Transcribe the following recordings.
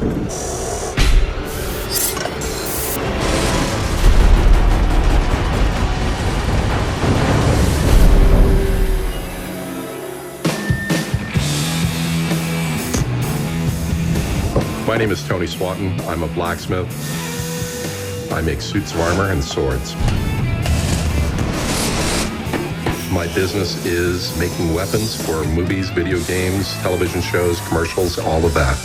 My name is Tony Swatton. I'm a blacksmith. I make suits of armor and swords. My business is making weapons for movies, video games, television shows, commercials, all of that.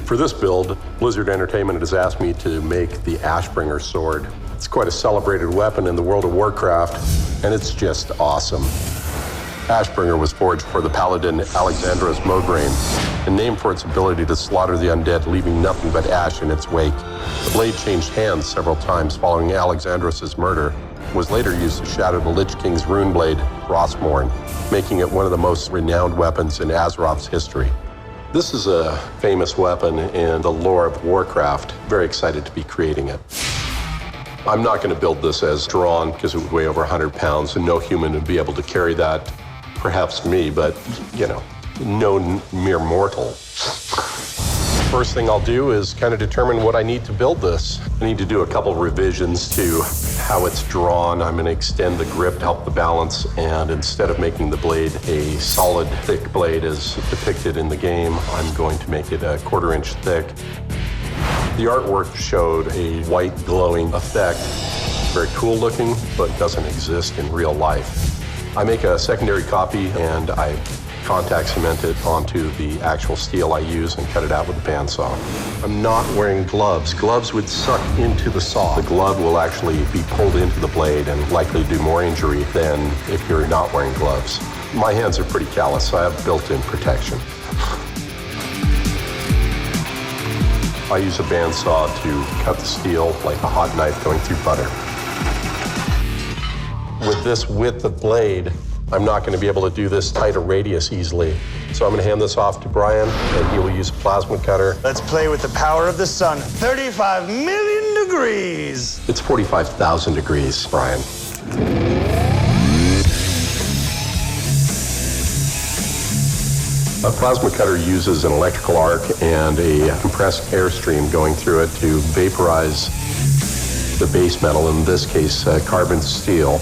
For this build, Blizzard Entertainment has asked me to make the Ashbringer sword. It's quite a celebrated weapon in the world of Warcraft, and it's just awesome. Ashbringer was forged for the paladin Alexandros Mograine, and named for its ability to slaughter the undead, leaving nothing but ash in its wake. The blade changed hands several times following Alexandros' murder, was later used to shatter the Lich King's rune blade, Frostmourne, making it one of the most renowned weapons in Azeroth's history. This is a famous weapon in the lore of Warcraft. Very excited to be creating it. I'm not going to build this as drawn because it would weigh over 100 pounds and no human would be able to carry that. Perhaps me, but, you know, no mere mortal. First thing I'll do is kind of determine what I need to build this. I need to do a couple revisions to how it's drawn. I'm going to extend the grip to help the balance, and instead of making the blade a solid, thick blade as depicted in the game, I'm going to make it a 1/4 inch thick. The artwork showed a white glowing effect. Very cool looking, but doesn't exist in real life. I make a secondary copy and I contact cement it onto the actual steel I use and cut it out with a bandsaw. I'm not wearing gloves. Gloves would suck into the saw. The glove will actually be pulled into the blade and likely do more injury than if you're not wearing gloves. My hands are pretty callous, so I have built-in protection. I use a bandsaw to cut the steel like a hot knife going through butter. With this width of blade, I'm not going to be able to do this tight a radius easily. So I'm going to hand this off to Brian, and he will use a plasma cutter. Let's play with the power of the sun. 35 million degrees! It's 45,000 degrees, Brian. A plasma cutter uses an electrical arc and a compressed airstream going through it to vaporize the base metal, in this case, carbon steel.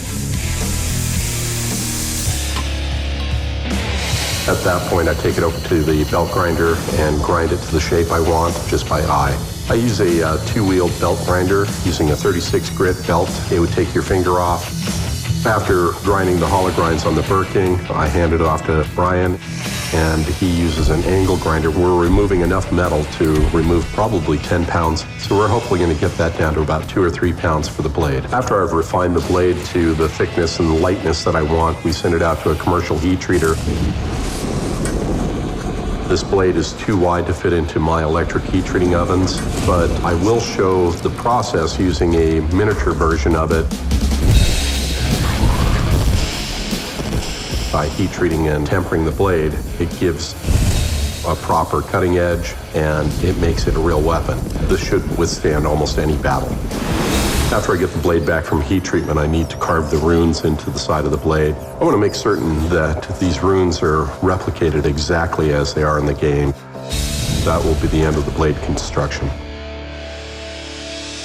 At that point, I take it over to the belt grinder and grind it to the shape I want just by eye. I use a two-wheel belt grinder using a 36 grit belt. It would take your finger off. After grinding the hollow grinds on the Birking, I hand it off to Brian, and he uses an angle grinder. We're removing enough metal to remove probably 10 pounds, so we're hopefully going to get that down to about 2 or 3 pounds for the blade. After I've refined the blade to the thickness and lightness that I want, we send it out to a commercial heat treater. This blade is too wide to fit into my electric heat treating ovens, but I will show the process using a miniature version of it. By heat treating and tempering the blade, it gives a proper cutting edge and it makes it a real weapon. This should withstand almost any battle. After I get the blade back from heat treatment, I need to carve the runes into the side of the blade. I want to make certain that these runes are replicated exactly as they are in the game. That will be the end of the blade construction.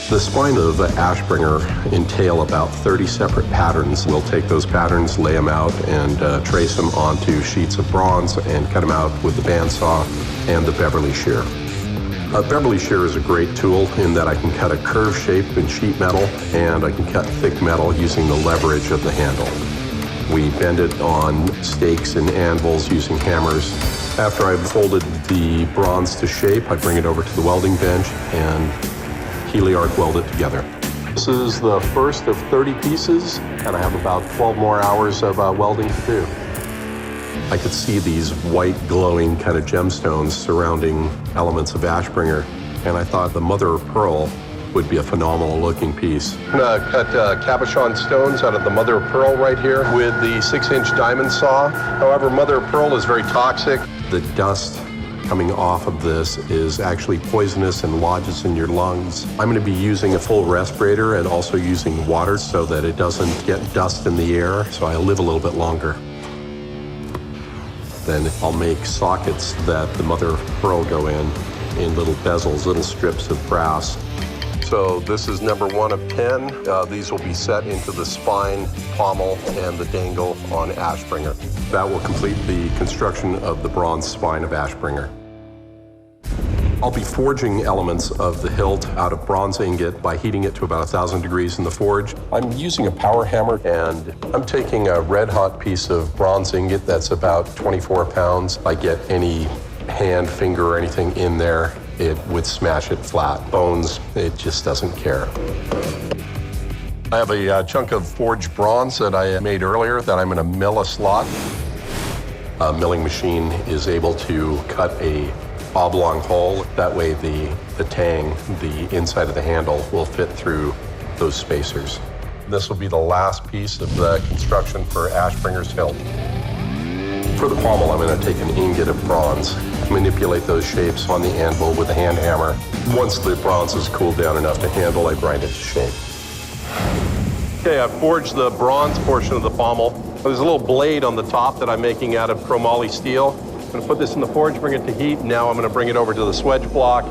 The spine of the Ashbringer entail about 30 separate patterns. We'll take those patterns, lay them out, and trace them onto sheets of bronze and cut them out with the bandsaw and the Beverly shear. A Beverly shear is a great tool in that I can cut a curved shape in sheet metal and I can cut thick metal using the leverage of the handle. We bend it on stakes and anvils using hammers. After I've folded the bronze to shape, I bring it over to the welding bench and heliarc weld it together. This is the first of 30 pieces, and I have about 12 more hours of welding to do. I could see these white glowing kind of gemstones surrounding elements of Ashbringer, and I thought the mother of pearl would be a phenomenal looking piece. I'm gonna cut cabochon stones out of the mother of pearl right here with the 6-inch diamond saw. However, mother of pearl is very toxic. The dust coming off of this is actually poisonous and lodges in your lungs. I'm going to be using a full respirator and also using water so that it doesn't get dust in the air, so I live a little bit longer. Then I'll make sockets that the mother of pearl go in little bezels, little strips of brass. So this is number 1 of 10. These will be set into the spine, pommel, and the dangle on Ashbringer. That will complete the construction of the bronze spine of Ashbringer. I'll be forging elements of the hilt out of bronze ingot by heating it to about 1,000 degrees in the forge. I'm using a power hammer, and I'm taking a red-hot piece of bronze ingot that's about 24 pounds. I get any hand, finger, or anything in there, it would smash it flat. Bones, it just doesn't care. I have a chunk of forged bronze that I made earlier that I'm going to mill a slot. A milling machine is able to cut a oblong hole. That way the tang, the inside of the handle, will fit through those spacers. This will be the last piece of the construction for Ashbringer's hilt. For the pommel, I'm going to take an ingot of bronze, manipulate those shapes on the anvil with a hand hammer. Once the bronze is cooled down enough to handle, I grind it to shape. Okay, I've forged the bronze portion of the pommel. There's a little blade on the top that I'm making out of chromoly steel. I'm going to put this in the forge, bring it to heat. Now I'm going to bring it over to the swedge block.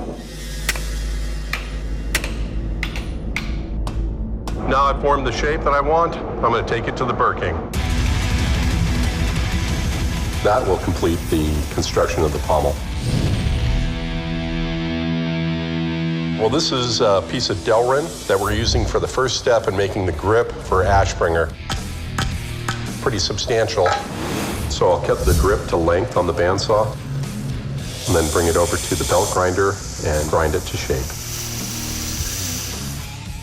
Now I've formed the shape that I want. I'm going to take it to the Burking. That will complete the construction of the pommel. Well, this is a piece of Delrin that we're using for the first step in making the grip for Ashbringer. Pretty substantial. So I'll cut the grip to length on the bandsaw and then bring it over to the belt grinder and grind it to shape.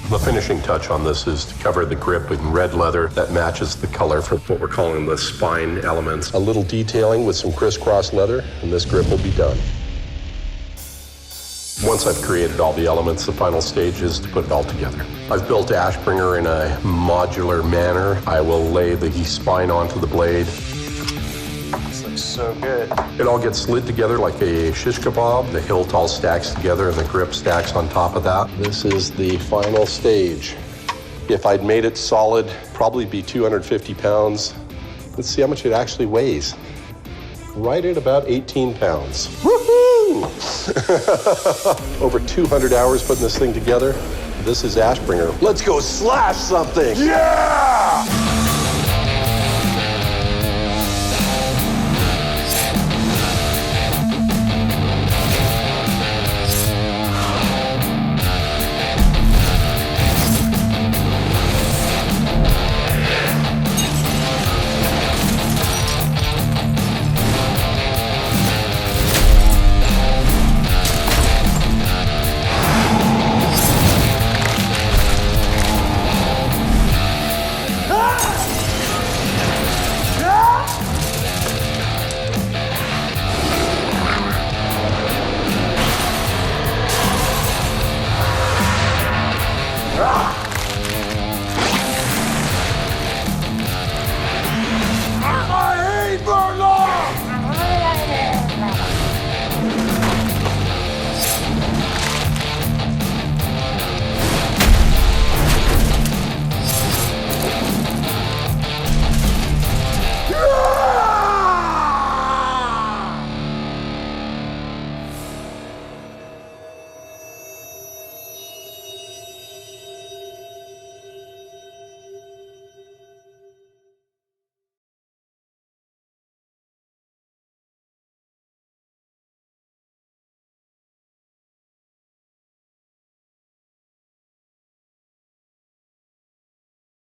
The finishing touch on this is to cover the grip in red leather that matches the color for what we're calling the spine elements. A little detailing with some crisscross leather, and this grip will be done. Once I've created all the elements, the final stage is to put it all together. I've built Ashbringer in a modular manner. I will lay the spine onto the blade. This looks so good. It all gets slid together like a shish kebab. The hilt all stacks together and the grip stacks on top of that. This is the final stage. If I'd made it solid, probably be 250 pounds. Let's see how much it actually weighs. Right at about 18 pounds. Woohoo! Over 200 hours putting this thing together. This is Ashbringer. Let's go slash something! Yeah!